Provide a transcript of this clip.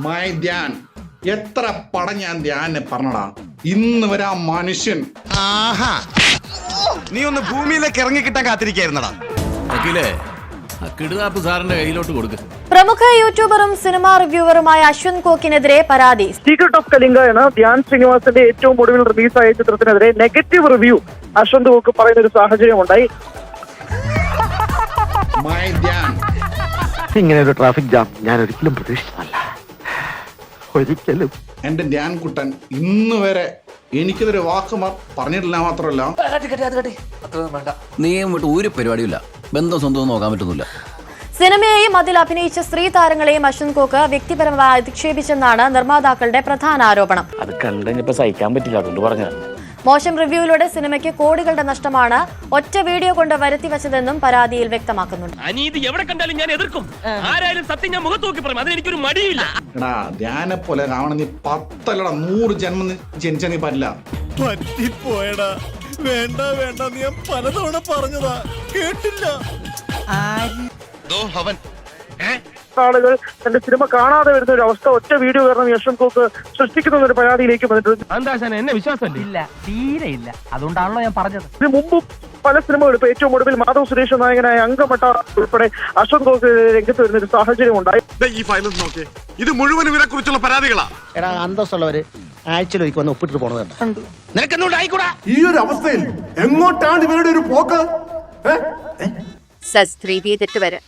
My Dhyan എത്ര പടം ഞാൻ ധ്യാനെ പറഞ്ഞടാ, ഇന്ന് വരെ ആ മനുഷ്യൻ. ആഹാ, നീ ഒന്ന് ഭൂമിയിലേക്ക് ഇറങ്ങി കിട്ടാൻ കാത്തിരിക്കായിരുന്നടാ. കിടുതാപ്പ് സാറിന്റെ കയ്യിലോട്ട് കൊടുക്ക്. പ്രമുഖ യൂട്യൂബറും സിനിമാ റിവ്യൂവറുമായ അശ്വന്ത് കോക്കിനെതിരെ പരാതി. സീക്രട്ട് ഓഫ് കലിംഗ എന്ന ധ്യാൻ ശ്രീനിവാസന്റെ ഏറ്റവും ഒടുവിൽ റിലീസായ ചിത്രത്തിനെതിരെ നെഗറ്റീവ് റിവ്യൂ അശ്വന്ത് കോക്ക് പറയുന്ന ഒരു സാഹചര്യം ഉണ്ടായി. മൈ ധ്യാൻ, ഇങ്ങനെ ഒരു ട്രാഫിക് ജാം ഞാൻ ഒരിക്കലും പ്രതീക്ഷിച്ചതല്ല. ഒരിക്കലും. എന്റെ ധ്യാൻ കുട്ടൻ ഇന്ന് വരെ എനിക്കെതിരെ വാക്ക് പറഞ്ഞിട്ടില്ല. മാത്രമല്ല നീ വിട്ട് ഒരു പരിപാടിയില്ല, ബന്ധം സ്വന്തം നോക്കാൻ പറ്റുന്നില്ല. സിനിമയെയും അതിൽ അഭിനയിച്ച സ്ത്രീ താരങ്ങളെയും അശ്വന്ത് കോക്ക് വ്യക്തിപരമായി അധിക്ഷേപിച്ചെന്നാണ് നിർമ്മാതാക്കളുടെ പ്രധാന ആരോപണം. അത് കണ്ടപ്പോ സഹിക്കാൻ പറ്റില്ല, അതുകൊണ്ട് പറഞ്ഞു. മോശം റിവ്യൂയിലൂടെ സിനിമയ്ക്ക് കോടികളുടെ നഷ്ടമാണ് ഒറ്റ വീഡിയോ കൊണ്ട് വരുത്തിവെച്ചതെന്നും പരാതിയിൽ വ്യക്തമാക്കുന്നുണ്ട്. അനീതി എവിടെ കണ്ടാലും ഞാൻ എതിർക്കും. ആരായാലും സത്യം ഞാൻ മുഖത്ത് നോക്കി പറയും, അതിനെനിക്കൊരു മടിയില്ല. എടാ ധ്യാനെ പോലെ രാവണ നീ 10 അല്ലടാ 100 ജന്മം ജനിച്ച നീ പറ്റില്ല. പറ്റിപ്പോയടാ. വേണ്ട വേണ്ട, നീ പലതവണ പറഞ്ഞതാ, കേട്ടില്ല. ആളുകൾ തന്റെ സിനിമ കാണാതെ വരുന്ന ഒരു അവസ്ഥ ഒറ്റ വീഡിയോ കാരണം അശ്വന്ത് കോക്ക് സൃഷ്ടിക്കുന്ന ഒരു പരാതിയിലേക്ക് വന്നിട്ടുണ്ട്. എന്നെ വിശ്വാസമില്ല, തീരെ ഇല്ല. അതുകൊണ്ടാണല്ലോ ഞാൻ പറഞ്ഞത്. ഇതിന് മുമ്പും പല സിനിമകളും ഇപ്പൊ ഏറ്റവും ഒടുവിൽ മാധവ് സുരേഷ് നായകനായ അങ്കമട്ട ഉൾപ്പെടെ അശ്വന്ത് കോക്ക് രംഗത്ത് വരുന്ന ഒരു സാഹചര്യം ഉണ്ടായി. ഈ ഫയലും നോക്കേ, ഇത് മുഴുവൻ ഇവരെ കുറിച്ചുള്ള പരാതികളാ. എടാ, അന്തസ്സുള്ളവര് ആഴ്ചയിലേക്ക് വന്ന് ഒപ്പിട്ട് പോണത് നിനക്കെന്നോണ്ടായിക്കൂടാ. ഈ ഒരു അവസ്ഥയിൽ എങ്ങോട്ടാണ് ഇവരുടെ ഒരു പോക്ക്? സബ്സ്ക്രൈബ് ചെയ്തിട്ട് വരാം.